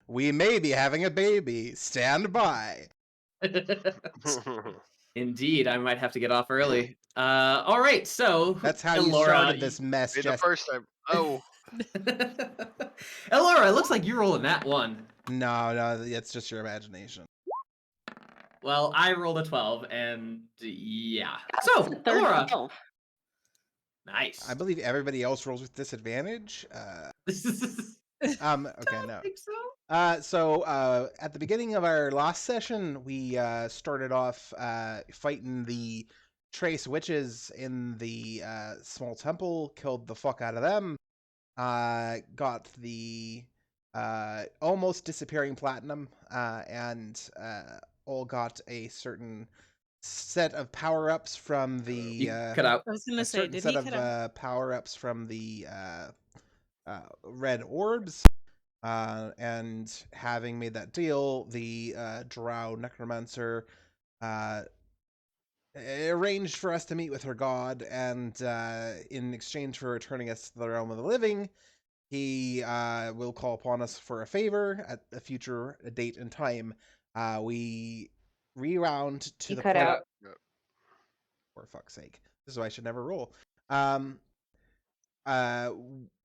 We may be having a baby. Stand by. Indeed, I might have to get off early. All right, so That's how you Elora, started this mess, the Jess. first time. Oh, Elora, it looks like you're rolling that one. No, it's just your imagination. Well, I rolled a 12, and yeah. That's So, the third Elora, 12. nice. I believe everybody else rolls with disadvantage. Okay, no. Think so? So at the beginning of our last session, we started off fighting the Trace witches in the small temple, killed the fuck out of them, got the almost disappearing platinum, and all got a certain set of power-ups from the Cut out. I was gonna a say, certain did set he of cut out? power-ups from the red orbs. And having made that deal, the Drow necromancer arranged for us to meet with her god, and in exchange for returning us to the realm of the living, he will call upon us for a favor at a future date and time. We rewound to You the cut point. out. For fuck's sake, this is why I should never roll.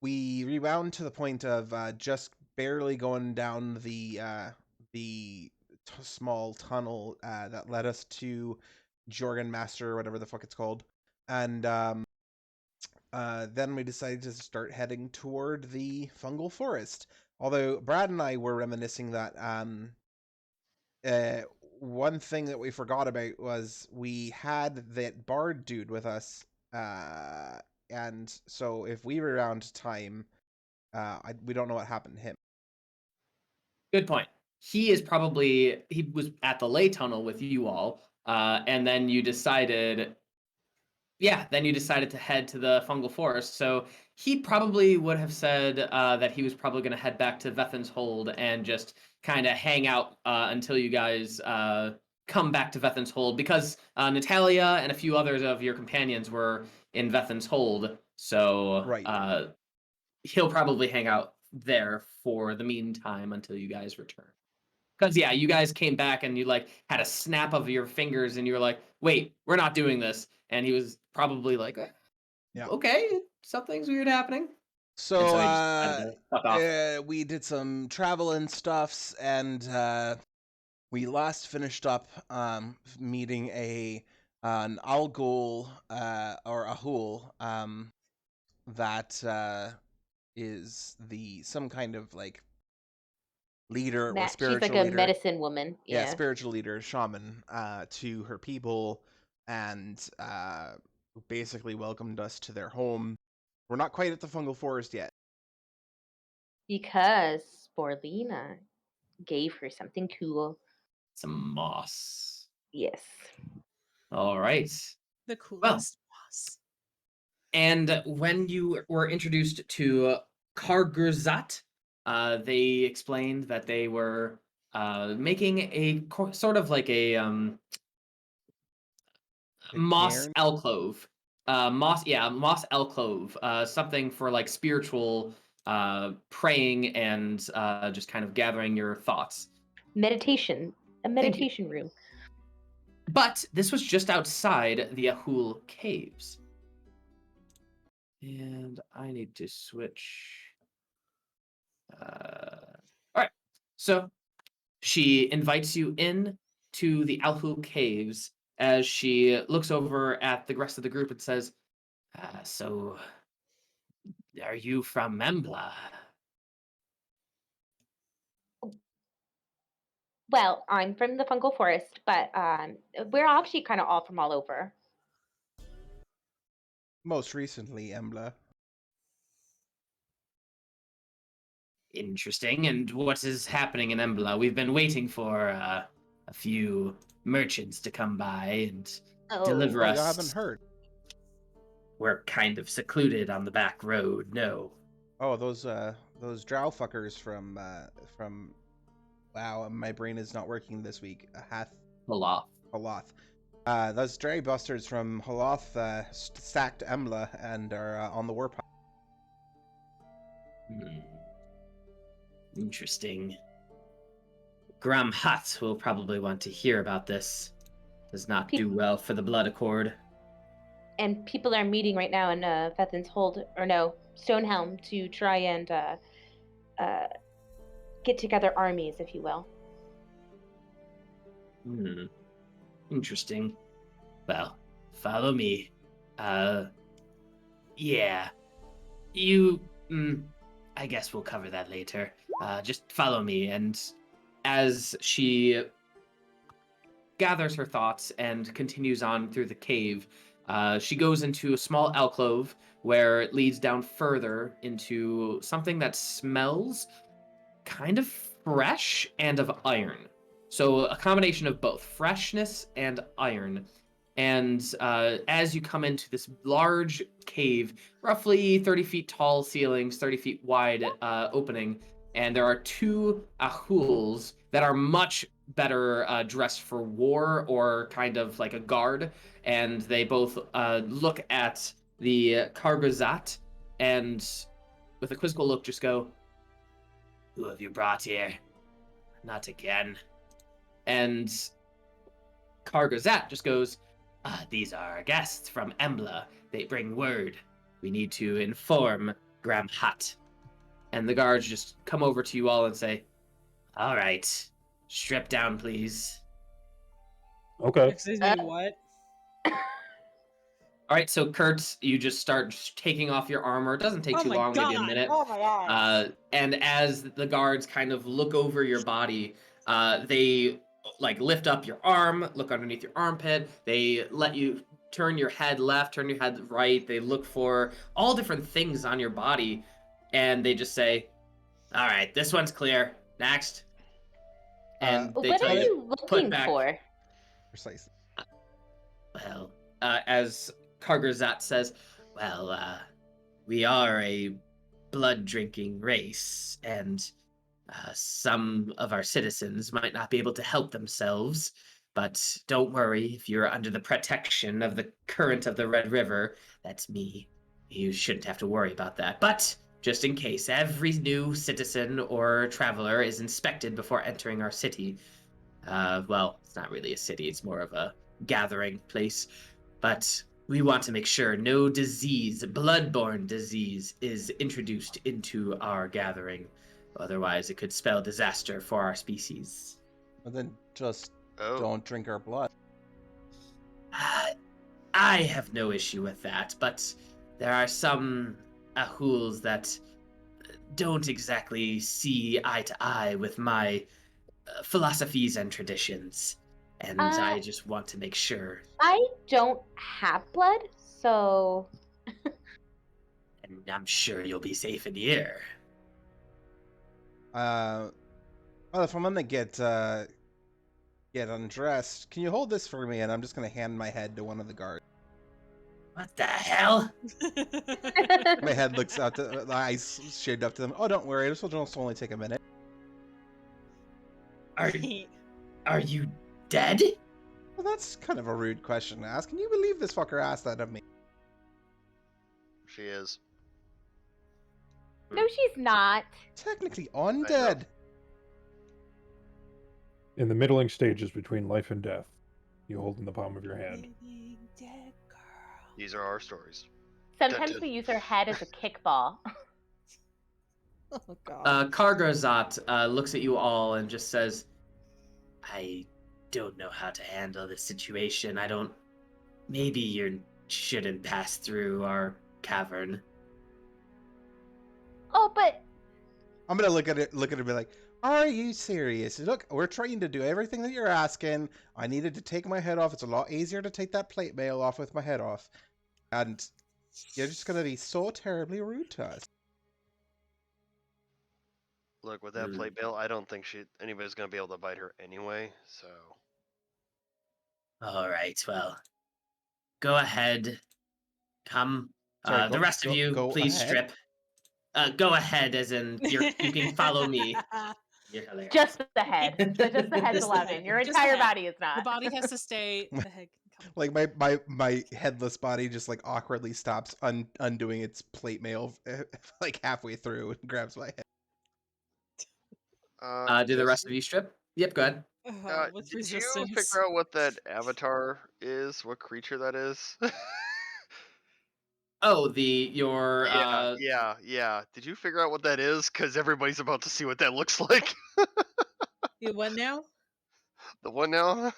We rewound to the point of just barely going down the small tunnel that led us to Jorgen Master, or whatever the fuck it's called, and then we decided to start heading toward the fungal forest. Although Brad and I were reminiscing that one thing that we forgot about was we had that bard dude with us, and so if we were around time, we don't know what happened to him. Good point. He was at the ley tunnel with you all, and then you decided to head to the fungal forest. So he probably would have said that he was probably going to head back to Vethin's Hold and just kind of hang out until you guys come back to Vethin's Hold, because Natalia and a few others of your companions were in Vethin's Hold. So Right. He'll probably hang out there for the meantime until you guys return. Because yeah, you guys came back and you like had a snap of your fingers and you were like, "Wait, we're not doing this." And he was probably like, Yeah. "Okay, something's weird happening." So, And so he just decided to fuck off. we did some travel and stuffs, and we last finished up meeting an Algol or Ahool that is some kind of like leader or She's spiritual like a leader. medicine woman. Yeah, Yeah. spiritual leader, shaman, to her people, and basically welcomed us to their home. We're not quite at the fungal forest yet. Because Sporelina gave her something cool. Some moss. Yes. All right. The coolest boss. And when you were introduced to Kargurzat, they explained that they were making a sort of like a moss cairn? alcove. Moss alcove. Something for like spiritual praying and just kind of gathering your thoughts. Meditation. A meditation room. But this was just outside the Ahool caves. And I need to switch. All right. So she invites you in to the Ahool caves as she looks over at the rest of the group and says, "So, are you from Embla?" Well, I'm from the fungal forest, but we're actually kind of all from all over. Most recently, Embla. Interesting. And what is happening in Embla? We've been waiting for a few merchants to come by and deliver us. You haven't heard. We're kind of secluded on the back road. No. Oh, those drow fuckers from wow, my brain is not working this week. Holoth. Those dray busters from Holoth sacked Embla and are on the warpath. Interesting. Gor'Hashad will probably want to hear about this. Does not do well for the blood accord. And people are meeting right now in Vethin's Hold, or no, Stonehelm, to try and get together armies, if you will. Interesting. Well, follow me. Yeah. You, I guess we'll cover that later. Just follow me, and as she gathers her thoughts and continues on through the cave, she goes into a small alcove where it leads down further into something that smells kind of fresh and of iron. So a combination of both freshness and iron. And as you come into this large cave, roughly 30 feet tall ceilings, 30 feet wide opening, and there are two Ahools that are much better dressed for war or kind of like a guard, and they both look at the Gor'Hashad and with a quizzical look just go, "Who have you brought here? Not again." And Gor'Hashad just goes, "These are our guests from Embla. They bring word. We need to inform Gor'Hashad." And the guards just come over to you all and say, "All right, strip down, please." Okay. Excuse me, what? All right, so Kertz, you just start taking off your armor. It doesn't take Oh too my long, maybe a God. minute. Oh my God. And as the guards kind of look over your body, they like lift up your arm, look underneath your armpit. They let you turn your head left, turn your head right. They look for all different things on your body, and they just say, "All right, this one's clear. Next." And they What tell are you you put looking back. for? Precisely. Well, as Gor'Hashad says, well, we are a blood-drinking race, and some of our citizens might not be able to help themselves, but don't worry, if you're under the protection of the current of the Red River, that's me, you shouldn't have to worry about that. But just in case, every new citizen or traveler is inspected before entering our city. Well, it's not really a city, it's more of a gathering place. But we want to make sure no disease, bloodborne disease, is introduced into our gathering. Otherwise, it could spell disaster for our species." Well, then just don't drink our blood. I have no issue with that, but there are some Ahools that don't exactly see eye to eye with my philosophies and traditions. And I just want to make sure. I don't have blood, so... And I'm sure you'll be safe in here. Well, if I'm gonna get undressed, can you hold this for me? And I'm just gonna hand my head to one of the guards. What the hell? My head looks out to the eyes shaved up to them. "Oh, don't worry, this will just only take a minute." Are you dead? Well, that's kind of a rude question to ask. Can you believe this fucker asked that of me? She is. No, she's not. Technically undead. In the middling stages between life and death, you hold in the palm of your hand. Dead girl. These are our stories. Sometimes Dun-dun. we use her head as a kickball. Oh God. Gor'Hashad looks at you all and just says, "I don't know how to handle this situation. Maybe you shouldn't pass through our cavern." Oh, but... I'm gonna look at it and be like, "Are you serious? Look, we're trying to do everything that you're asking. I needed to take my head off. It's a lot easier to take that plate mail off with my head off. And you're just gonna be so terribly rude to us." Look, with that plate bill, I don't think anybody's gonna be able to bite her anyway. So. All right, well, go ahead. Come. Sorry, The rest of you, please ahead. strip. Go ahead, as in you can follow me. You're hilarious. Just the head. So just the head's Just the allowed head. in. Your Just the entire head. body is not. The body has to stay. The head can come. Like my headless body just like awkwardly stops undoing its plate mail like halfway through and grabs my head. Do the rest Jesse, of you strip? Yep, go ahead. With did you resistance. figure out what that avatar is? What creature that is? Oh, your yeah. Did you figure out what that is? Because everybody's about to see what that looks like. You what now? The one now?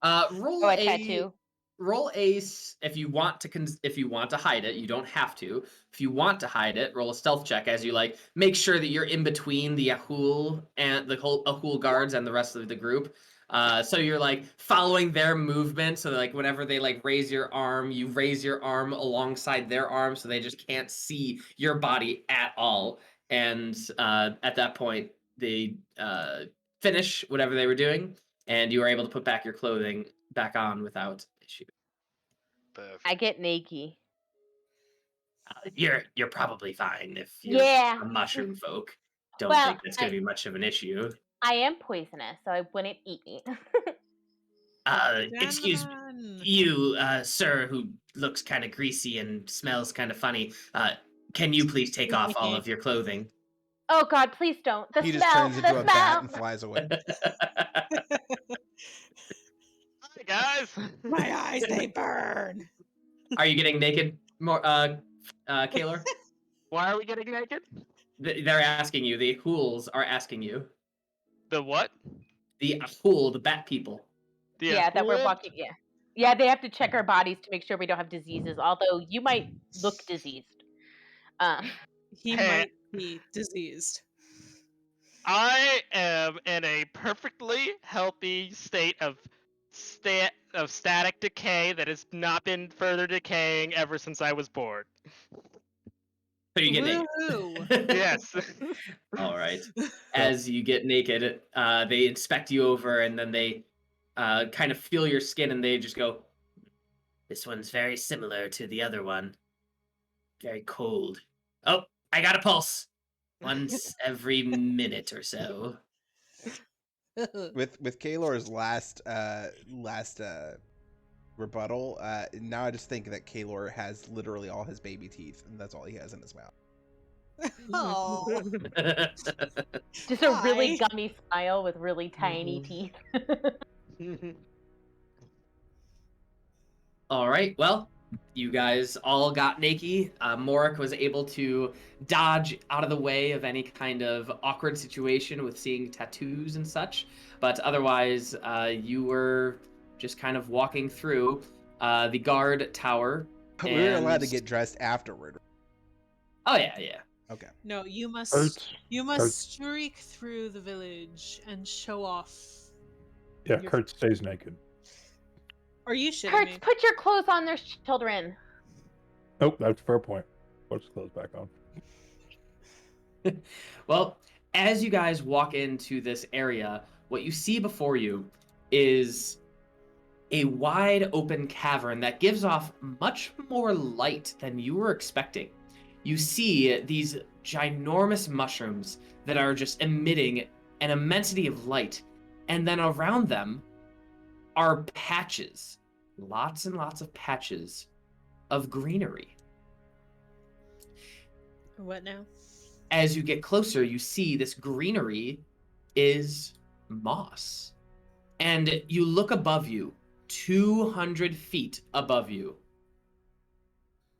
roll Oh, a a tattoo. roll a if you want to if you want to hide it. You don't have to. If you want to hide it, roll a stealth check as you like make sure that you're in between the Ahool and the whole Ahool guards and the rest of the group. So you're like following their movement. So like whenever they like raise your arm, you raise your arm alongside their arm, so they just can't see your body at all. And at that point, they finish whatever they were doing, and you are able to put back your clothing back on without issue. I get naked. You're probably fine if you're Yeah. a mushroom folk. Don't Well, think that's going to be much of an issue. I am poisonous, so I wouldn't eat me. Excuse you, sir, who looks kind of greasy and smells kind of funny. Can you please take off all of your clothing? Oh God, please don't. The He smell. just turns into the a bat smell. and flies away. Hi guys. My eyes, they burn. Are you getting naked, more, Kaelor? Why are we getting naked? They're asking you. The Ahools are asking you. The what? The Ahool, the bat people. Yeah, that we're walking. Yeah, yeah. They have to check our bodies to make sure we don't have diseases. Although you might look diseased. He might be diseased. I am in a perfectly healthy state of static decay that has not been further decaying ever since I was born. So you get naked. Woohoo. Yes. All right. As you get naked, they inspect you over, and then they kind of feel your skin, and they just go, "This one's very similar to the other one. Very cold. Oh, I got a pulse. Once every minute or so." With Kaelor's last rebuttal, now I just think that Kaelor has literally all his baby teeth, and that's all he has in his mouth. Oh. Just a really Hi. gummy smile with really tiny teeth. All right. Well, you guys all got naked. Morrik was able to dodge out of the way of any kind of awkward situation with seeing tattoos and such. But otherwise, you were just kind of walking through the guard tower. We were allowed to get dressed afterward. Oh yeah. Okay. No, you must Kertz. streak through the village and show off. Yeah, Your- Kertz stays naked. Are you shitting Kertz, me? put your clothes on. There's children. Nope, that's a fair point. Put his clothes back on. Well, as you guys walk into this area, what you see before you is a wide open cavern that gives off much more light than you were expecting. You see these ginormous mushrooms that are just emitting an immensity of light, and then around them are patches, lots and lots of patches of greenery. What now? As you get closer, you see this greenery is moss. And you look above you, 200 feet above you,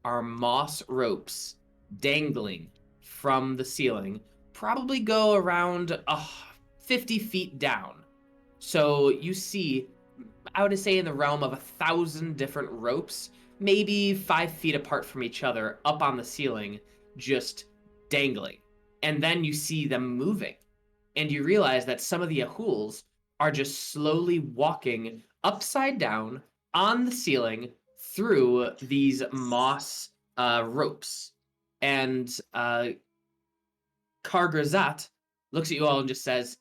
are moss ropes dangling from the ceiling, probably go around 50 feet down. So you see, I would say in the realm of 1,000 different ropes, maybe 5 feet apart from each other, up on the ceiling, just dangling. And then you see them moving. And you realize that some of the Ahools are just slowly walking upside down on the ceiling through these moss ropes. And Kargrazat looks at you all and just says,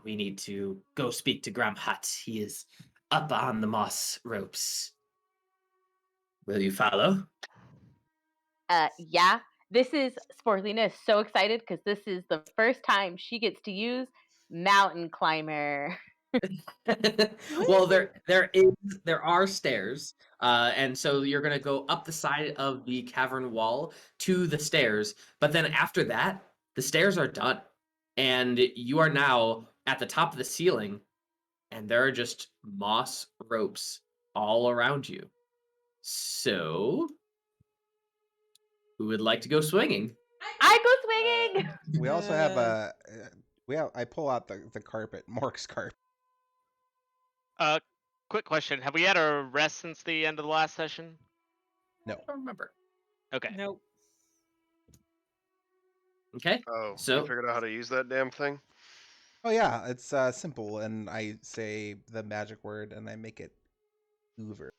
"We need to go speak to Gor'Hashad. He is up on the moss ropes. Will you follow?" Yeah. This is Sporelina is so excited because this is the first time she gets to use mountain climber. Well, there are stairs, and so you're gonna go up the side of the cavern wall to the stairs. But then after that, the stairs are done, and you are now at the top of the ceiling, and there are just moss ropes all around you. So, who would like to go swinging? I go swinging. We also have I pull out the carpet, Mork's carpet. Quick question: have we had a rest since the end of the last session? I don't remember. Okay. Nope. Okay. Oh, So- you figured out how to use that damn thing? Oh yeah, it's simple, and I say the magic word, and I make it Hoover.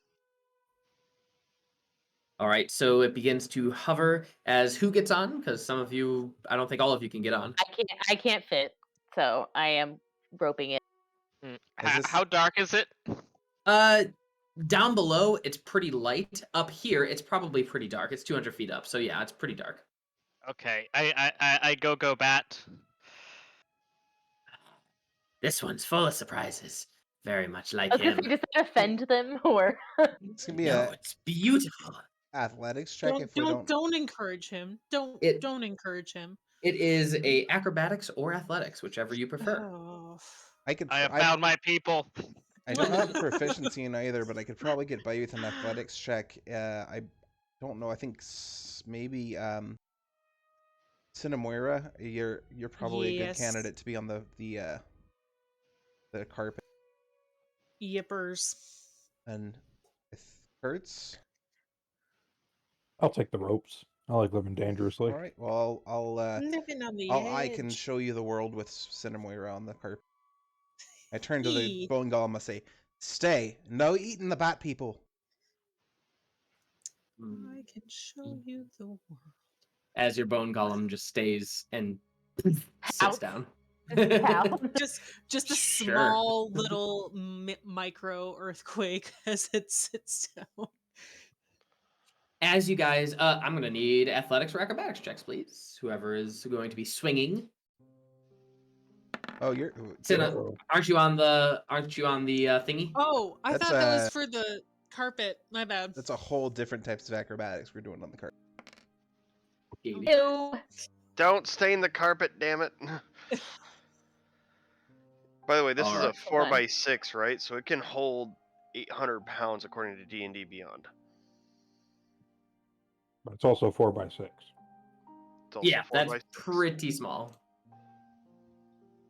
All right, so it begins to hover as who gets on? Because some of you, I don't think all of you can get on. I can't fit, so I am roping it. How dark is it? Down below, it's pretty light. Up here, it's probably pretty dark. It's 200 feet up, so yeah, it's pretty dark. Okay, I go bat. This one's full of surprises. Very much like I was gonna him. say, does that offend them or? It's gonna be No, a it's beautiful. athletics check if we Don't encourage him. Don't encourage him. It is a acrobatics or athletics, whichever you prefer. Oh. I could. I have found my people. I don't have proficiency in either, but I could probably get by with an athletics check. I don't know. I think maybe Cinnamoira, you're probably a good Yes. candidate to be on the carpet. Yippers. And Kertz. I'll take the ropes. I like living dangerously. All right. Well, Living on the I can edge. show you the world with Cinnamoira on the carpet. I turn to the Eee. bone golem and say, "Stay. No eating the bat people." I can show you the world. As your bone golem just stays and sits Ouch. down. Ow. Just a Sure. small little micro earthquake as it sits down. As you guys, I'm gonna need athletics or acrobatics checks, please. Whoever is going to be swinging. Oh, you're. Cinna, aren't you on the thingy? Oh, I That's, thought that was for the carpet. My bad. That's a whole different types of acrobatics we're doing on the carpet. Ew. Don't stain the carpet, damn it. By the way, this is a Alright. 4x6, right? So it can hold 800 pounds according to D&D Beyond. But it's also 4x6. It's also Yeah, 4 that's by 6. pretty small.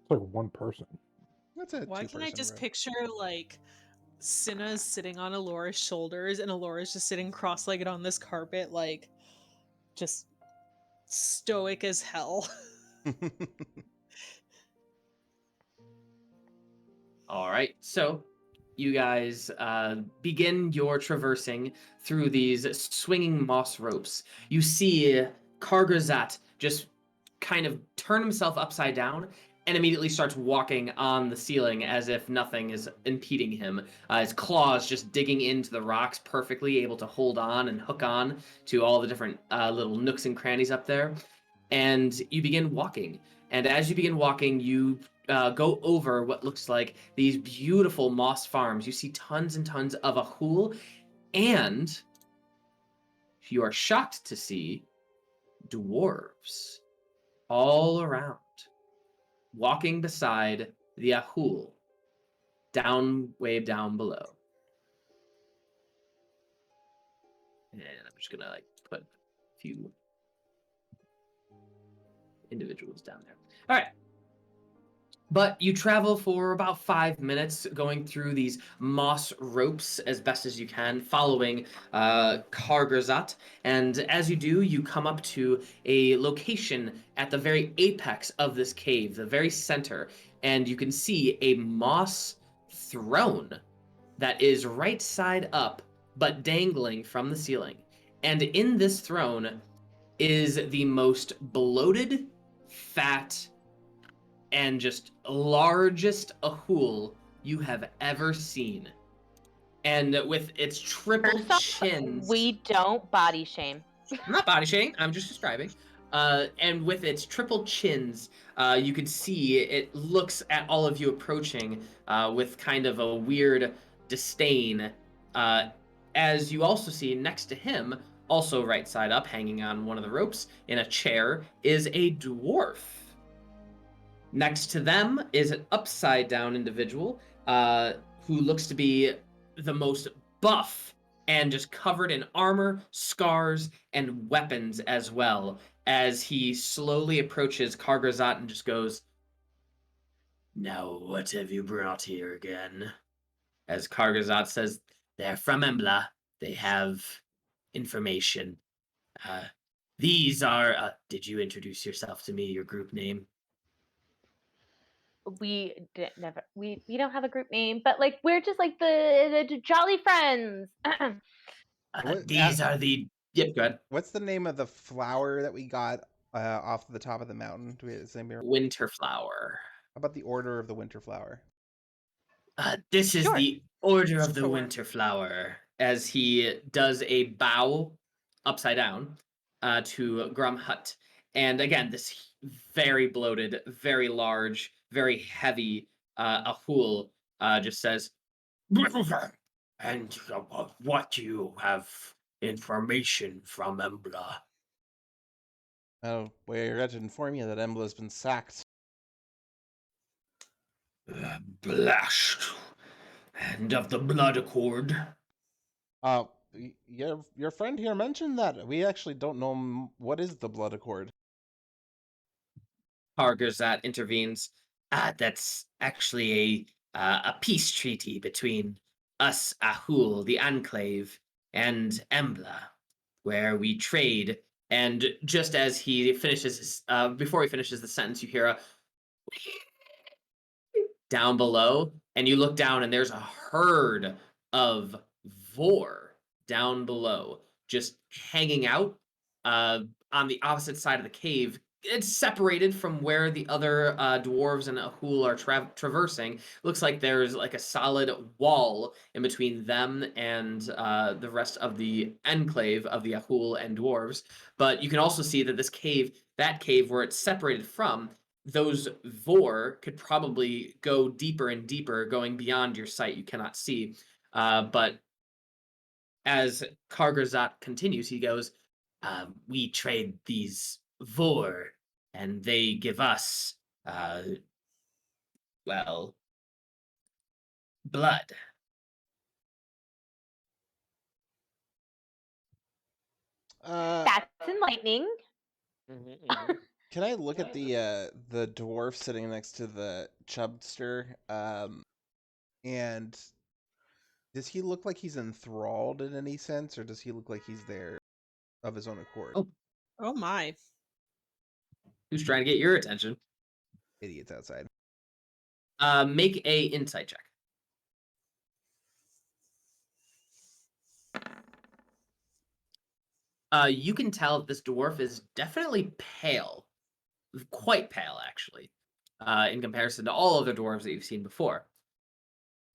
It's like one person. That's a Why can I two-person just room. picture like Cinna's sitting on Elora's shoulders and Elora's just sitting cross-legged on this carpet, like just stoic as hell. All right, so you guys begin your traversing through these swinging moss ropes. You see Gor'Hashad just kind of turn himself upside down and immediately starts walking on the ceiling as if nothing is impeding him. His claws just digging into the rocks perfectly, able to hold on and hook on to all the different little nooks and crannies up there. And you begin walking. And as you begin walking, you go over what looks like these beautiful moss farms. You see tons and tons of Ahool, and you are shocked to see dwarves all around, walking beside the Ahool, way down below. And I'm just gonna put a few individuals down there. All right. But you travel for about 5 minutes going through these moss ropes as best as you can, following Gor'Hashad. And as you do, you come up to a location at the very apex of this cave, the very center. And you can see a moss throne that is right side up, but dangling from the ceiling. And in this throne is the most bloated, fat, and just largest Ahool you have ever seen. And with its triple First off, chins... we don't body shame. I'm not body shaming, I'm just describing. And with its triple chins, you can see it looks at all of you approaching with kind of a weird disdain. As you also see next to him, also right side up, hanging on one of the ropes in a chair, is a dwarf. Next to them is an upside down individual who looks to be the most buff and just covered in armor, scars, and weapons as well, as he slowly approaches Kargazat and just goes, "Now what have you brought here again?" As Kargazat says, "They're from Embla. They have information. These are... did you introduce yourself to me, your group name?" We don't have a group name, but like we're just like the jolly friends. These are the... Yep, go ahead. What's the name of the flower that we got off the top of the mountain? Do we have the same? How Winterflower. about the Order of the Winter Flower? This is Sure. the Order of the Sure. Winterflower. As he does a bow upside down to Gor'Hashad. And again, this very bloated, very large, very heavy Ahool just says, "And what do you have information from Embla?" Oh, we're here to inform you that Embla has been sacked. Blast. And of the Blood Accord. Your friend here mentioned that. We actually don't know what is the Blood Accord. Kargazat intervenes. That's actually a peace treaty between us, Ahool, the Enclave, and Embla, where we trade. And just as he finishes, before he finishes the sentence, you hear a down below, and you look down, and there's a herd of vor down below, just hanging out on the opposite side of the cave. It's separated from where the other dwarves and Ahool are traversing. Looks like there's like a solid wall in between them and the rest of the enclave of the Ahool and dwarves. But you can also see that that cave where it's separated from, those vor could probably go deeper and deeper, going beyond your sight. You cannot see. But as Kargazat continues, he goes, "We trade these vor, and they give us, well, blood." That's enlightening. Can I look at the dwarf sitting next to the chubster? And does he look like he's enthralled in any sense, or does he look like he's there of his own accord? Oh my. Who's trying to get your attention? Idiots outside. Make a insight check. You can tell that this dwarf is definitely pale. Quite pale, actually, in comparison to all other dwarves that you've seen before.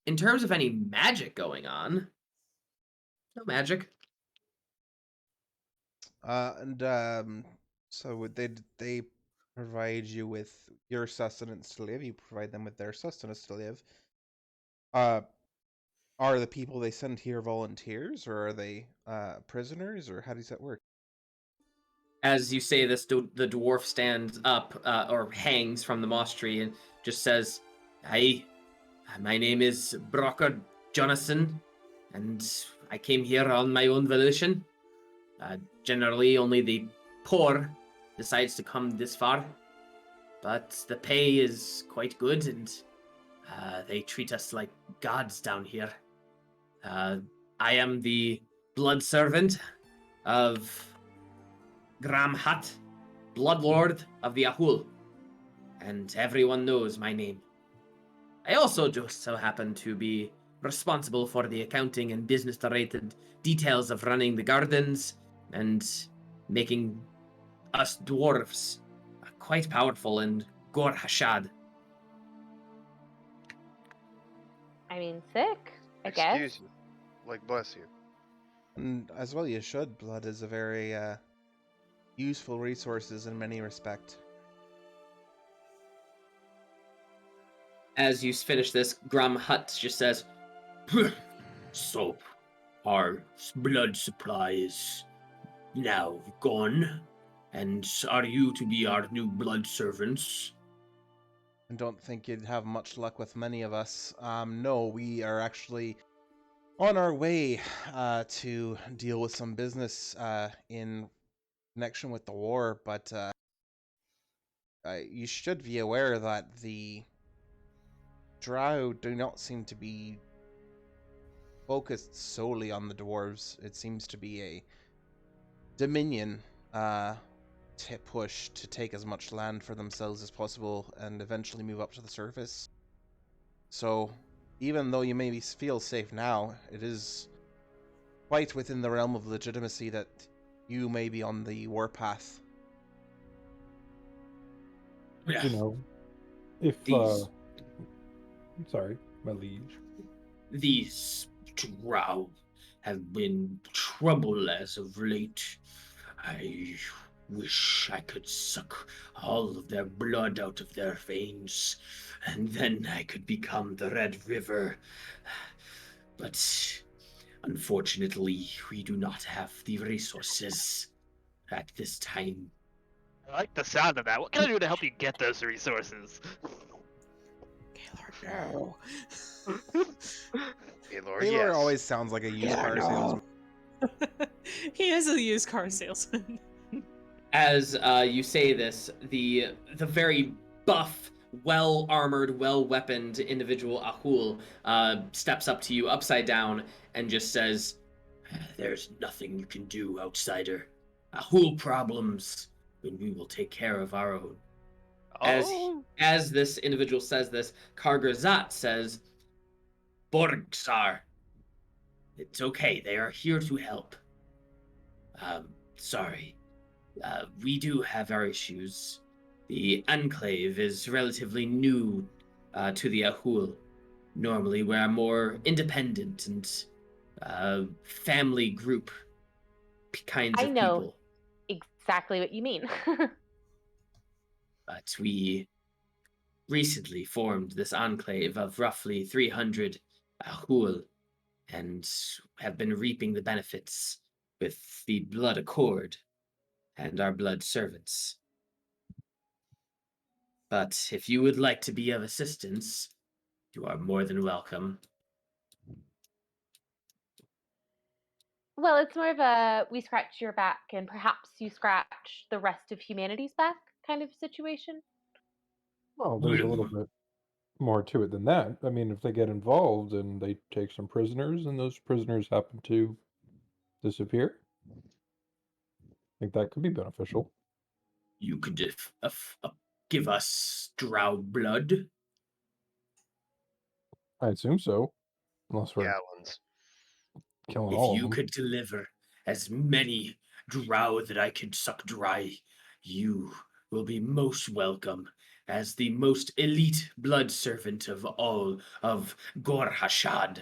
In terms of any magic going on, no magic. So would they provide you with your sustenance to live? You provide them with their sustenance to live. Are the people they send here volunteers, or are they prisoners, or how does that work? As you say this, the dwarf stands up or hangs from the moss tree and just says, "Hi, my name is Brocker Jonathan, and I came here on my own volition. Generally, only the poor decides to come this far, but the pay is quite good, and they treat us like gods down here. I am the blood servant of Gor'Hashad, Bloodlord of the Ahool, and everyone knows my name. I also just so happen to be responsible for the accounting and business-related details of running the gardens and making us dwarves quite powerful in Gor'Hashad." I mean, sick, I guess. Excuse you. Like, bless you. And as well you should. Blood is a very useful resources in many respects. As you finish this, Gor'Hashad just says, "So, our blood supply is now gone, and are you to be our new blood servants?" don't think you'd have much luck with many of us. No, we are actually on our way to deal with some business in connection with the war, but you should be aware that the Drow do not seem to be focused solely on the dwarves. It seems to be a dominion push to take as much land for themselves as possible and eventually move up to the surface. So, even though you maybe feel safe now, it is quite within the realm of legitimacy that you may be on the warpath. You know, if These- sorry, my liege. These Drow have been trouble as of late. I wish I could suck all of their blood out of their veins, and then I could become the Red River. But unfortunately, we do not have the resources at this time. I like the sound of that. What can I do to help you get those resources? Kaelor, no. Elora, Kaelor yes. always sounds like a used car salesman. He is a used car salesman. As you say this, the very buff, well-armored, well-weaponed individual Ahool steps up to you upside down and just says, There's nothing you can do, outsider. Ahool problems, and we will take care of our own. As this individual says this, Kargazat says, Borgsar. It's okay, they are here to help. Sorry. We do have our issues. The Enclave is relatively new to the Ahool. Normally, we're a more independent and family group kinds I of know. people. Exactly what you mean. But we recently formed this enclave of roughly 300 Ahool and have been reaping the benefits with the Blood Accord and our blood servants. But if you would like to be of assistance, you are more than welcome. Well, it's more of a we scratch your back and perhaps you scratch the rest of humanity's back kind of situation. Well, there's a little bit more to it than that. I mean, if they get involved and they take some prisoners and those prisoners happen to disappear, I think that could be beneficial. You could give us Drow blood. I assume so. Unless we're Gallons. killing If all of you them. could deliver as many Drow that I could suck dry, you will be most welcome as the most elite blood servant of all of Gor'Hashad.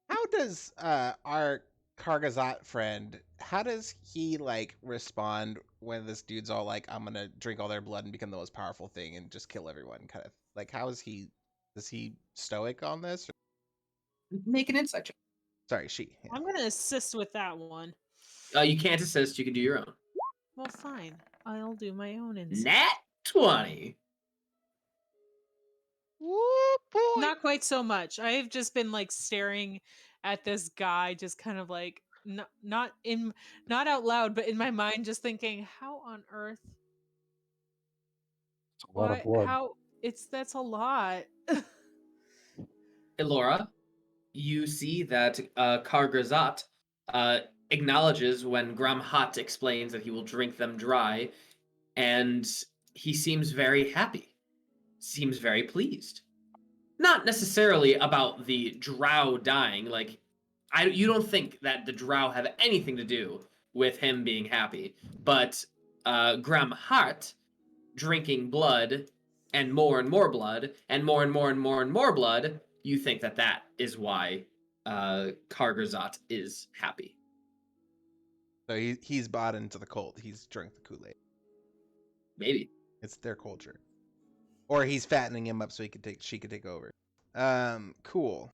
How does our Kargazat friend, how does he like respond when this dude's all like, I'm gonna drink all their blood and become the most powerful thing and just kill everyone, kind of like, how is he stoic on this? make an insight check. Sorry, she. Yeah. I'm gonna assist with that one. You can't assist, you can do your own. Well, fine. I'll do my own insight. Nat 20. Woo boy! Not quite so much. I've just been like staring at this guy, just kind of like not out loud, but in my mind, just thinking, how on earth? It's a lot of blood. How? That's a lot. Elora, you see that Kargazat acknowledges when Gor'Hashad explains that he will drink them dry, and he seems very happy, seems very pleased. Not necessarily about the Drow dying, like, you don't think that the Drow have anything to do with him being happy, but Gor'Hashad drinking blood and more blood and more and more and more and more blood, you think that is why Kargazat is happy. So he's bought into the cult. He's drunk the Kool-Aid. Maybe. It's their culture. Or he's fattening him up so she could take over. Cool.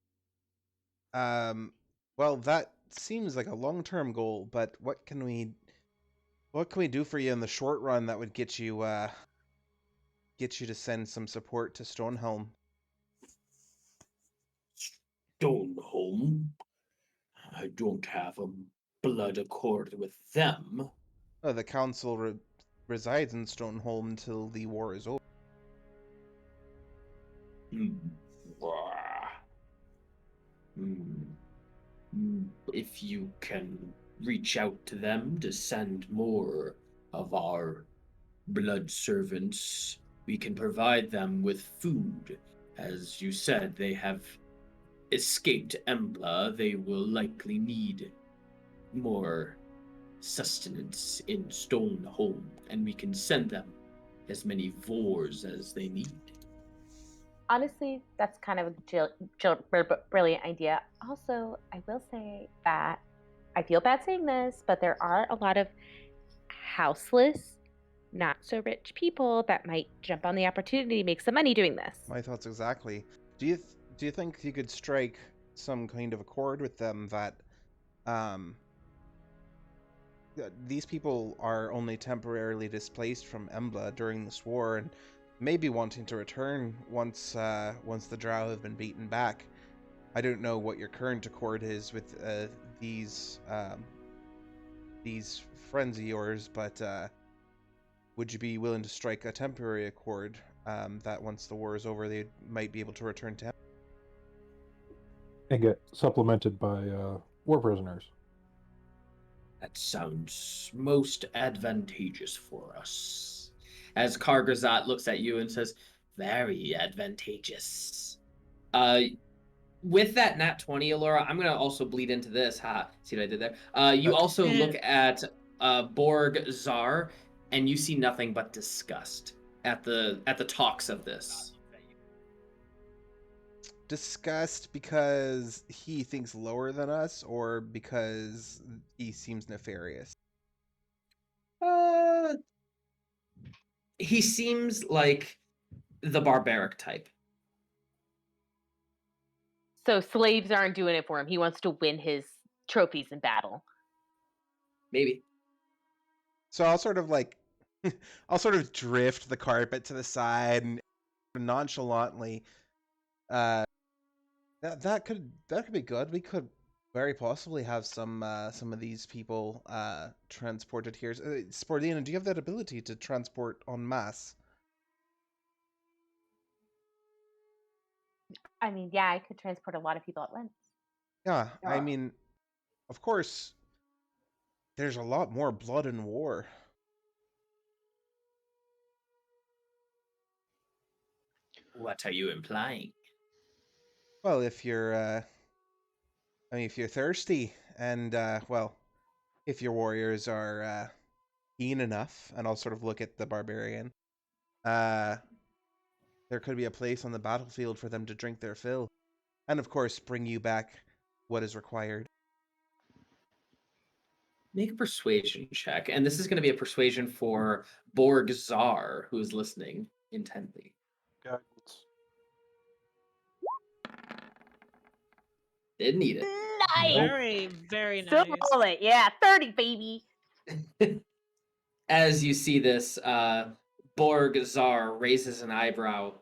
Well, that seems like a long-term goal, but what can we do for you in the short run that would get you get you to send some support to Stonehelm. Stoneholm? I don't have a blood accord with them. The council resides in Stonehelm until the war is over. If you can reach out to them to send more of our blood servants, we can provide them with food. As you said, they have escaped Embla. They will likely need more sustenance in Stoneholm, and we can send them as many Vors as they need. Honestly, that's kind of a brilliant idea. Also, I will say that I feel bad saying this, but there are a lot of houseless, not so rich people that might jump on the opportunity to make some money doing this. My thoughts exactly. Do you think you could strike some kind of accord with them that these people are only temporarily displaced from Embla during this war and may be wanting to return once the Drow have been beaten back? I don't know what your current accord is with these friends of yours, but would you be willing to strike a temporary accord that once the war is over, they might be able to return to Embla? And get supplemented by war prisoners. That sounds most advantageous for us. As Kargazat looks at you and says, very advantageous. With that nat 20, Elora, I'm going to also bleed into this. See what I did there? You also look at Borg Zar, and you see nothing but disgust at the talks of this. Disgust because he thinks lower than us, or because he seems nefarious? He seems like the barbaric type. So slaves aren't doing it for him. He wants to win his trophies in battle. Maybe. So I'll sort of I'll sort of drift the carpet to the side and nonchalantly. That could be good. We could very possibly have some of these people transported here. Sporelina, do you have that ability to transport en masse? I mean, yeah, I could transport a lot of people at once. Yeah, I mean, of course, there's a lot more blood in war. What are you implying? Well, if you're thirsty, and if your warriors are keen enough, and I'll sort of look at the barbarian, there could be a place on the battlefield for them to drink their fill, and of course bring you back what is required. Make a persuasion check, and this is going to be a persuasion for Borg Zar, who is listening intently. Guidance. Didn't need it. Nice. Very, very nice. Still roll it. Yeah, 30, baby. As you see this, Borg Zar raises an eyebrow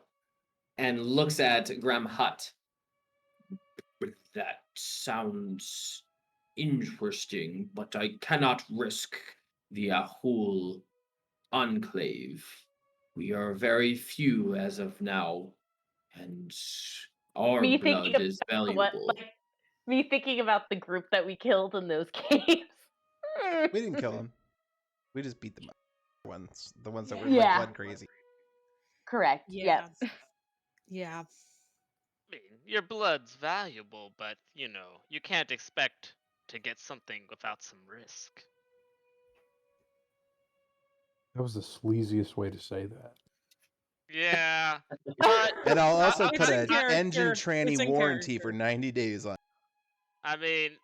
and looks at Graham Hutt. That sounds interesting, but I cannot risk the Ahool Enclave. We are very few as of now, and our Me blood thinking is about valuable. me thinking about the group that we killed in those caves. We didn't kill them. We just beat them up. The ones that were Yeah. blood crazy. Correct. Yeah. Yep. Yeah. I mean, your blood's valuable, but, you can't expect to get something without some risk. That was the sleaziest way to say that. Yeah, but And I'll also It's put in an character. engine It's tranny in warranty character. for 90 days on. I mean,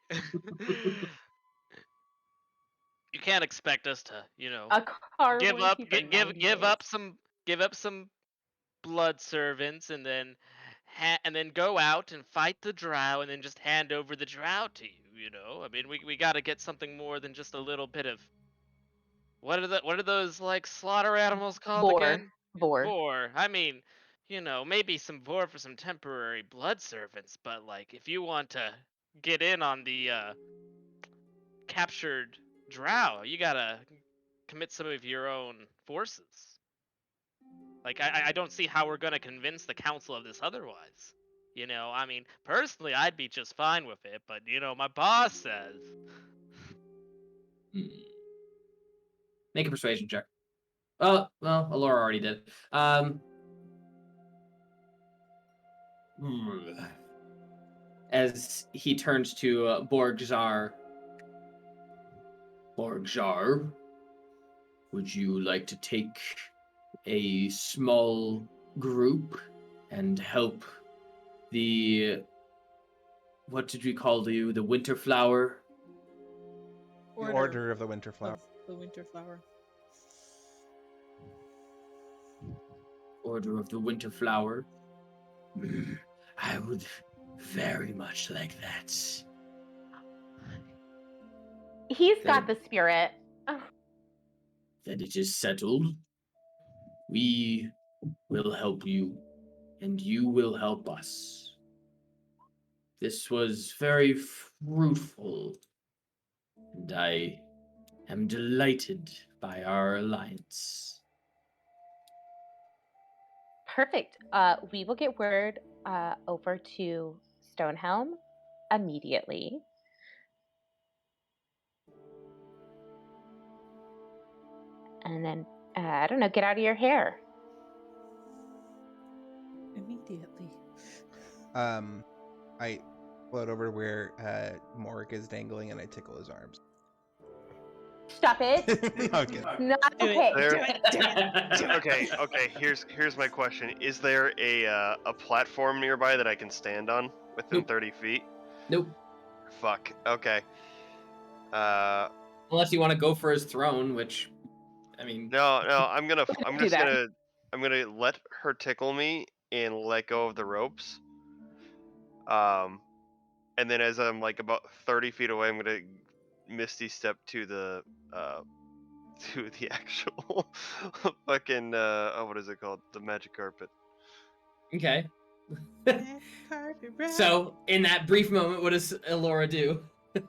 you can't expect us to, A car give up, warranty for give 90 give days. up some blood servants, and then go out and fight the Drow, and then just hand over the Drow to you. I mean, we got to get something more than just a little bit of what are those like slaughter animals called Boar. again? Vor. Vor. I mean, maybe some Vor for some temporary blood servants, but like if you want to get in on the captured Drow, you gotta commit some of your own forces. Like I don't see how we're gonna convince the council of this otherwise. I mean, personally, I'd be just fine with it, but my boss says. Make a persuasion check. Oh, well, Elora already did. As he turns to Borgjar. Borgjar, would you like to take a small group and help the... What did we call you? The Winter Flower? The Order of the Winter Flower. of the Winter Flower. Order of the Winter Flower. I would very much like that. He's got the spirit. Then it is settled. We will help you, and you will help us. This was very fruitful, and I am delighted by our alliance. Perfect. We will get word over to Stonehelm immediately. And then, I don't know, get out of your hair. Immediately. I float over where Morrik is dangling and I tickle his arms. Stop it. Okay. Not Do it. okay. Okay. Here's my question: is there a platform nearby that I can stand on within Nope. 30 feet? Nope. Fuck. Okay. Unless you want to go for his throne, which, I mean... No. I'm do just that. gonna let her tickle me and let go of the ropes. And then as I'm like about 30 feet away, I'm gonna misty step to the actual fucking what is it called? The magic carpet. Okay. So, in that brief moment, what does Elora do? Well,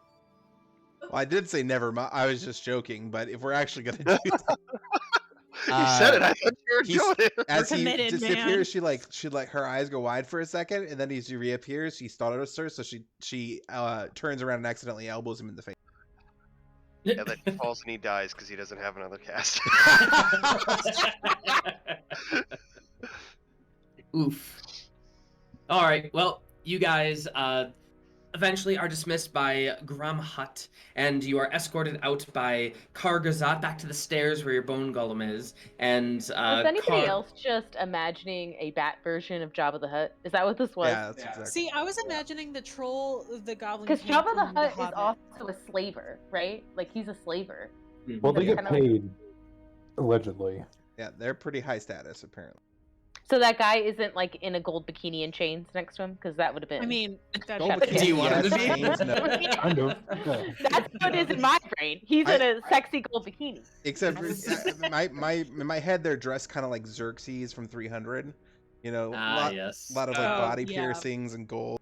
I did say never mind. I was just joking, but if we're actually gonna do that, You said it. I thought you were he's- doing it. as he committed, disappears, she like her eyes go wide for a second, and then as he reappears, he startles her, so she turns around and accidentally elbows him in the face. Yeah, then he falls and he dies because he doesn't have another cast. Oof. All right. Well, you guys eventually are dismissed by Gor'Hashad, and you are escorted out by Kar'Gazat back to the stairs where your bone golem is. And Was anybody else just imagining a bat version of Jabba the Hutt? Is that what this was? Yeah, that's exactly. See, I was imagining the troll, the goblin. Because king Jabba the from Hutt is Hobbit. also a slaver, right? Like he's a slaver. Well, they That's get kinda like- paid, allegedly. Yeah, they're pretty high status apparently. So that guy isn't like in a gold bikini and chains next to him, because that would have been. I mean, that Gold Shut bikini, Do you want him to yes, be? chains, no. Kind of. Yeah. That's what it is in my brain. He's in a sexy gold bikini. Except for in my head, they're dressed kind of like Xerxes from 300. You know, Yes. lot of like Oh, body yeah. piercings and gold.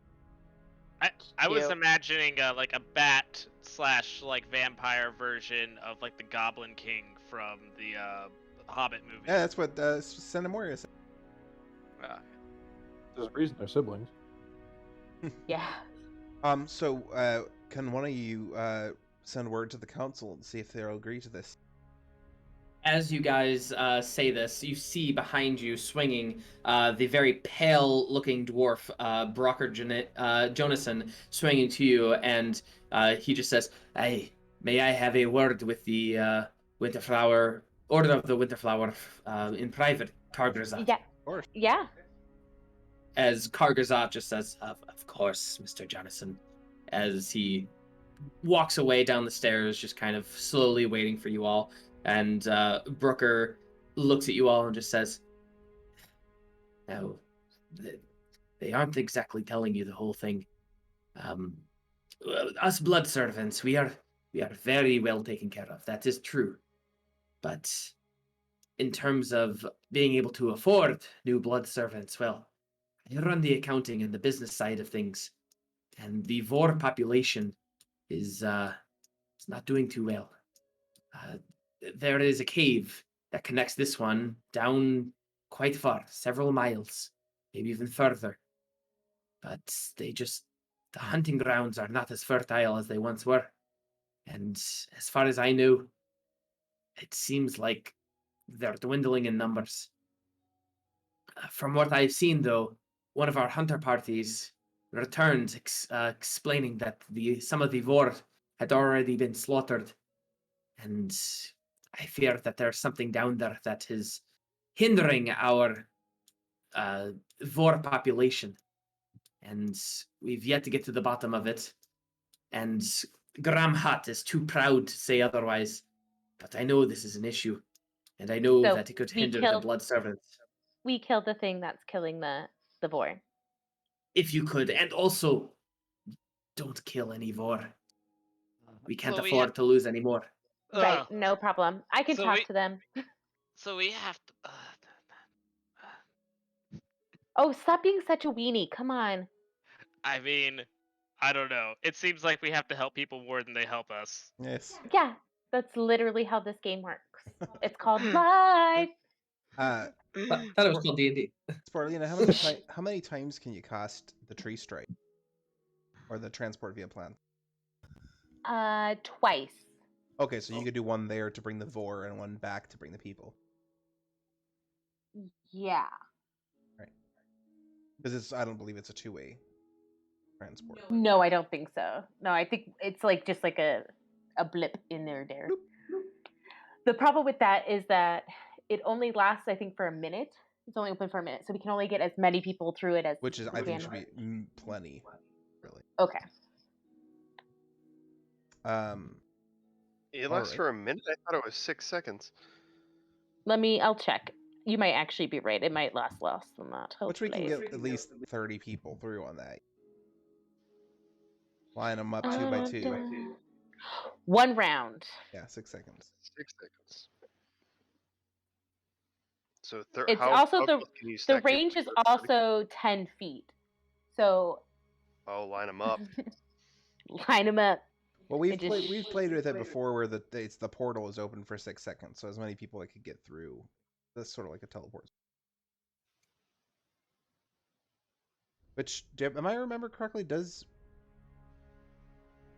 I was Cute. imagining like a bat / like vampire version of like the Goblin King from the Hobbit movie. Yeah, that's what Cinnamoira said. There's a reason they're siblings. Yeah. So can one of you send word to the council and see if they'll agree to this? As you guys say this, you see behind you swinging the very pale-looking dwarf, Brocker Jonason, swinging to you, and he just says, "Hey, may I have a word with the Winterflower, Order of the Winterflower, in private, Kar'Gazat?" Yeah. Of course. Yeah. As Kar'Gazat just says, of course, Mr. Jonason," as he walks away down the stairs, just kind of slowly waiting for you all. And Brooker looks at you all and just says, "No, they aren't exactly telling you the whole thing. Us blood servants, we are very well taken care of. That is true. But in terms of being able to afford new blood servants, well, I run the accounting and the business side of things, and the Vor population is not doing too well. There is a cave that connects this one down quite far, several miles, maybe even further. But the hunting grounds are not as fertile as they once were. And as far as I know, it seems like they're dwindling in numbers. From what I've seen, though, one of our hunter parties returned explaining that some of the Vor had already been slaughtered. And I fear that there's something down there that is hindering our Vor population. And we've yet to get to the bottom of it. And Graham Hutt is too proud to say otherwise. But I know this is an issue. And I know So that it could we hinder the killed- blood servants. We killed the thing that's killing the Vor. If you could. And also, don't kill any Vor. We can't So we afford have- to lose any more. Right, Ugh. no problem. I can So talk we- to them. So we have to. Oh, stop being such a weenie. Come on. I mean, I don't know. It seems like we have to help people more than they help us. Yes. Yeah, that's literally how this game works. It's called life. Uh, I thought it was called D&D. Sporelina, how many times can you cast the tree strike or the transport via plan? Twice. Okay, so you could do one there to bring the Vor and one back to bring the people. Yeah. Because I don't believe it's a two-way transport. No, I don't think so. No, I think it's like just like a blip in there. The problem with that is that it only lasts, I think, for a minute. It's only open for a minute, so we can only get as many people through it as Which is, we I think, can. should be plenty, really. Okay. It lasts Alright. for a minute? I thought it was 6 seconds. I'll check. You might actually be right. It might last less than that. Which we can hopefully. get at least 30 people through on that. Line them up 2 by 2. One round. Yeah, 6 seconds. 6 seconds. So It's how also close can you the stack range people? is also 10 feet. So Oh, line them up. line them up. Well, It just- we've played with it before where the portal is open for 6 seconds, so as many people that could get through. That's sort of like a teleport. Which, am I remember correctly? Does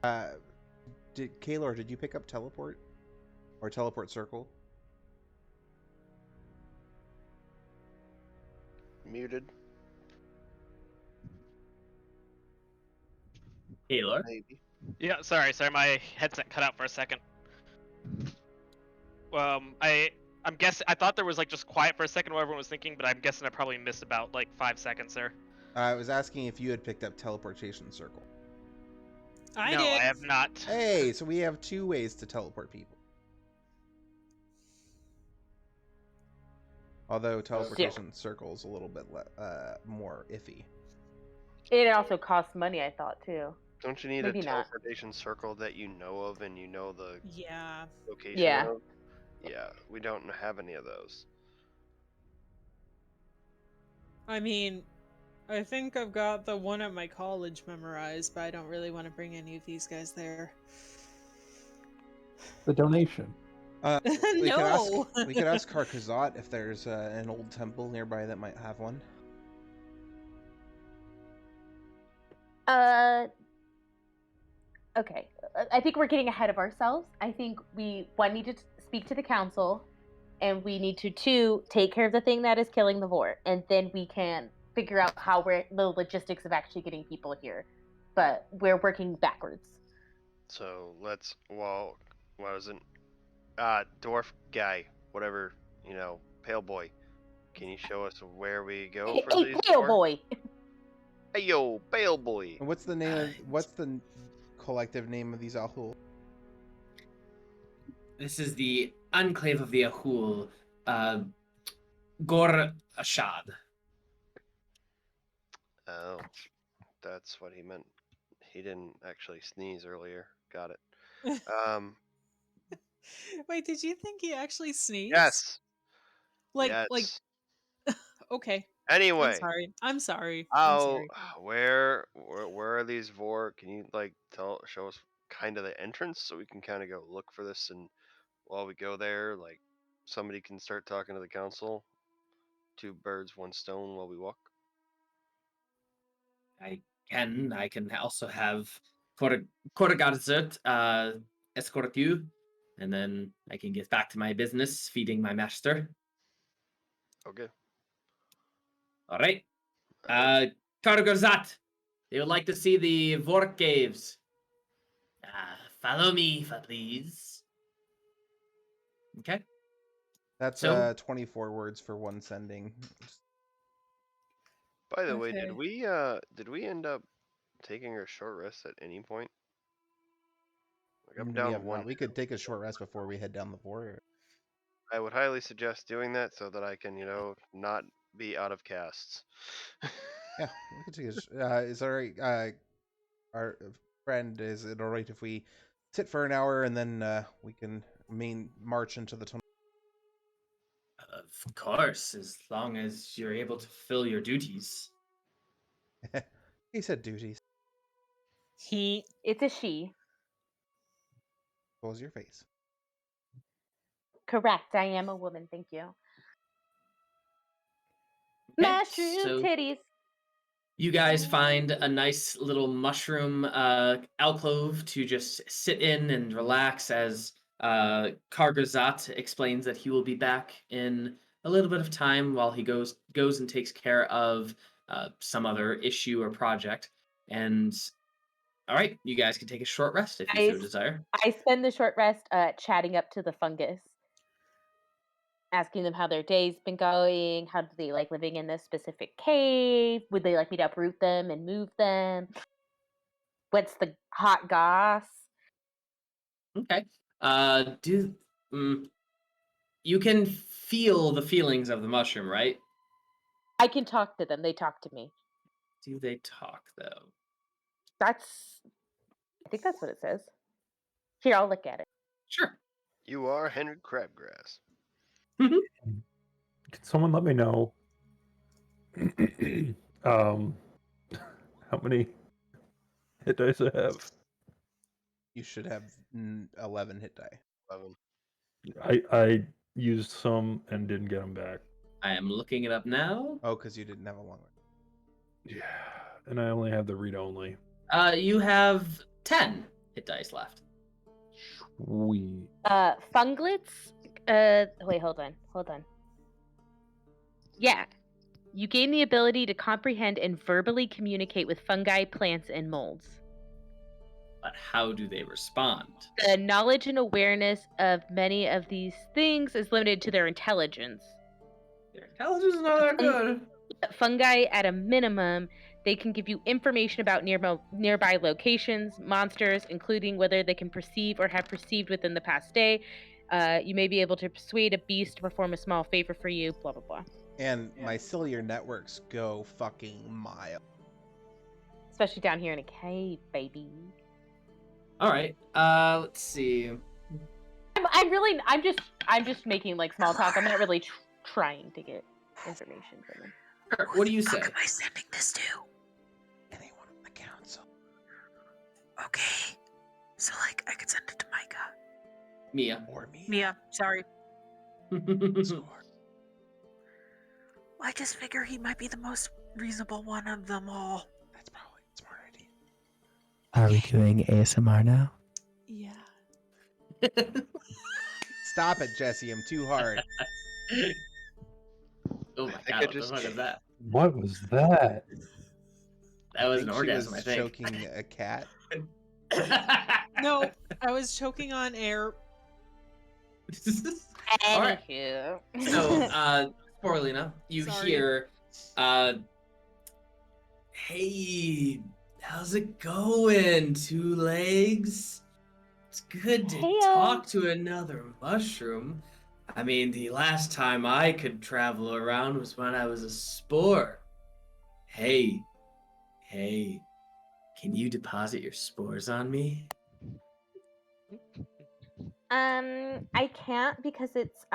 Kaelor, did you pick up teleport or teleport circle? Muted. Kaelor? Maybe. Yeah, sorry, my headset cut out for a second. I'm guessing I thought there was like just quiet for a second while everyone was thinking, but I'm guessing I probably missed about like 5 seconds there. I was asking if you had picked up teleportation circle. I no, did. I have not. Hey, so we have 2 ways to teleport people. Although teleportation circle is a little bit more iffy. It also costs money, I thought, too. Don't you need Maybe a not. teleportation circle that you know of and you know the Yeah. location Yeah. of? Yeah, we don't have any of those. I mean, I think I've got the one at my college memorized, but I don't really want to bring any of these guys there. The donation. We No. could ask Karkazat if there's an old temple nearby that might have one. Okay. I think we're getting ahead of ourselves. I think we, one, need to speak to the council, and we need to, two, take care of the thing that is killing the Vor, and then we can figure out how the logistics of actually getting people here. But we're working backwards. So let's, well, what is it? Dwarf guy, whatever, pale boy. Can you show us where we go Hey, for these? pale dwarf? boy! Hey yo, pale boy. And what's the name of what's the collective name of these Ahool? This is the Enclave of the Ahool, Gor'Hashad. Oh, that's what he meant. He didn't actually sneeze earlier. Got it. Wait, did you think he actually sneezed? Yes. Like, Yes. okay. Anyway, I'm sorry. how, where are these Vor? Can you like show us kind of the entrance so we can kind of go look for this, and while we go there, like somebody can start talking to the council. 2 birds, 1 stone while we walk. I can also have Gor'Hashad escort you, and then I can get back to my business, feeding my master. Okay. All right. Alright. Gor'Hashad, they would like to see the Vork Caves. Follow me, please. Okay. That's So- 24 words for one sending. By the way, Okay. did we end up taking a short rest at any point? Like I'm We down have 1. not. We could take a short rest before we head down the border. I would highly suggest doing that so that I can, not be out of casts. Yeah, we could take a. Is all right. Our friend, is it all right if we sit for an hour and then we can march into the tunnel? Of course, as long as you're able to fulfill your duties. He said duties. It's a she. Close your face. Correct. I am a woman. Thank you. Okay, Mushroom so titties. you guys find a nice little mushroom alcove to just sit in and relax as Gor'Hashad explains that he will be back in a little bit of time while he goes and takes care of some other issue or project. And all right, you guys can take a short rest if you so desire. I spend the short rest chatting up to the fungus, asking them how their day's been going. How do they like living in this specific cave? Would they like me to uproot them and move them? What's the hot goss? Okay. You can feel the feelings of the mushroom, right? I can talk to them. They talk to me. Do they talk though? I think that's what it says. Here, I'll look at it. Sure. You are Henry Crabgrass. Can someone let me know how many hit dice I have? You should have 11 hit die. 11. I used some and didn't get them back. I am looking it up now. Oh, because you didn't have a long one. Yeah, and I only have the read only. You have 10 hit dice left. Sweet. Funglets. Wait, hold on. Yeah. You gain the ability to comprehend and verbally communicate with fungi, plants, and molds. But how do they respond? The knowledge and awareness of many of these things is limited to their intelligence. Their intelligence is not that good. Fungi, at a minimum, they can give you information about nearby locations, monsters, including whether they can perceive or have perceived within the past day. You may be able to persuade a beast to perform a small favor for you, blah, blah, blah. And mycelial networks go fucking mild. Especially down here in a cave, baby. All right. Let's see. I'm just making like small talk. I'm not really trying to get information from them. What do you say? Who am I sending this to? Anyone on the council. Okay. So, like, I could send it to Micah. Mia. Or me. Mia, sorry. Score. Well, I just figure he might be the most reasonable one of them all. That's probably a smart idea. Are we doing ASMR now? Yeah. Stop it, Jesse. I'm too hard. Oh my I think god, I what just- the fuck is that? What was that? That was an She orgasm, was I think. choking a cat. No, I was choking on air. All right. Anywho. So, Sporelina, you Sorry. hear, hey, how's it going, Two Legs? It's good to Heyo. talk to another mushroom. I mean, the last time I could travel around was when I was a spore. Hey, can you deposit your spores on me? I can't because it's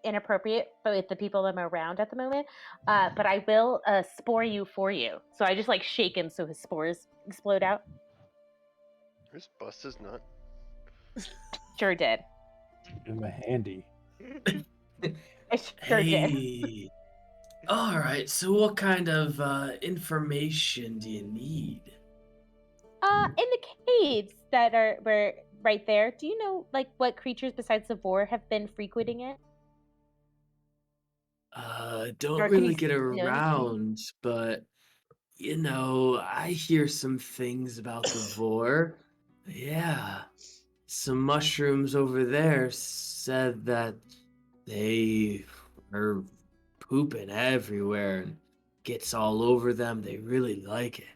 inappropriate with the people I'm around at the moment. But I will spore you for you. So I just like shake him so his spores explode out. Just bust his nut. Sure did. Give him a handy. I sure did. Hey. All right. So, what kind of information do you need? In the caves that were right there, do you know like what creatures besides the Vor have been frequenting it? Don't Or can really you get know anything? around, but you know, I hear some things about the Vor. Yeah, some mushrooms over there said that they are pooping everywhere and gets all over them. They really like it.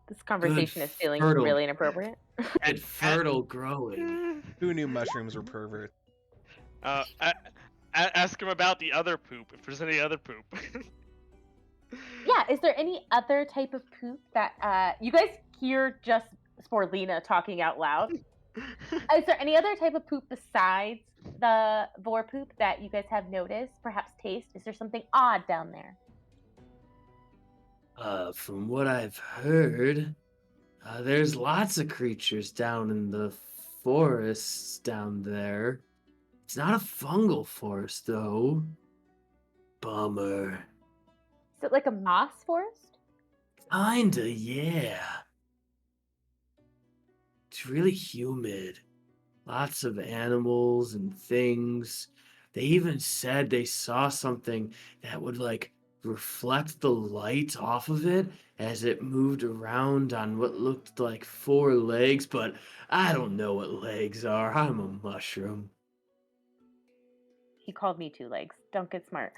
This conversation is feeling fertile- really inappropriate. Good fertile growing. Who knew mushrooms were perverts? Ask him about the other poop, if there's any other poop. Yeah, is there any other type of poop that you guys hear just Sporelina talking out loud? Is there any other type of poop besides the Vor poop that you guys have noticed? Perhaps taste? Is there something odd down there? From what I've heard, there's lots of creatures down in the forests down there. It's not a fungal forest, though. Bummer. Is it like a moss forest? Kinda, yeah. It's really humid. Lots of animals and things. They even said they saw something that would, like, reflect the light off of it as it moved around on what looked like 4 legs, but I don't know what legs are. I'm a mushroom. He called me 2 legs. Don't get smart.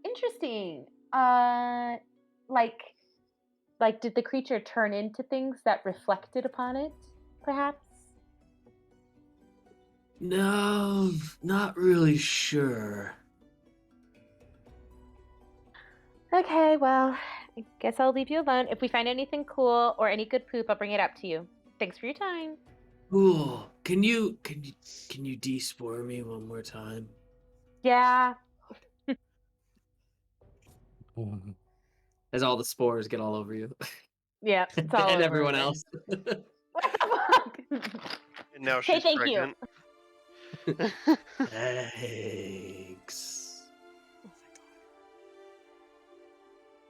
Interesting. Like did the creature turn into things that reflected upon it, perhaps? No, not really sure. Okay, well, I guess I'll leave you alone. If we find anything cool or any good poop, I'll bring it up to you. Thanks for your time. Cool. Can you de-spore me one more time? Yeah. As all the spores get all over you. Yeah, it's all and over everyone again. else. What the fuck? And now Say she's thank pregnant. Thanks.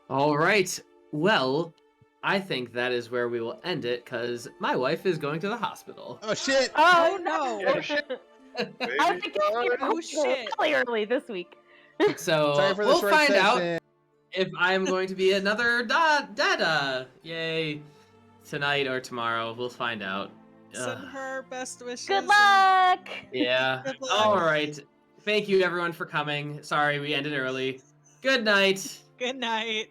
All right. Well, I think that is where we will end it because my wife is going to the hospital. Oh shit! Oh, no. Oh, shit. I Baby think you're Oh, shit. really early this week. So Sorry for the we'll short find out session. if I'm going to be another dada. Yay. Tonight or tomorrow. We'll find out. Send her best wishes. Good luck. Yeah. Good luck. All right. Thank you everyone for coming. Sorry we ended early. Good night. Good night.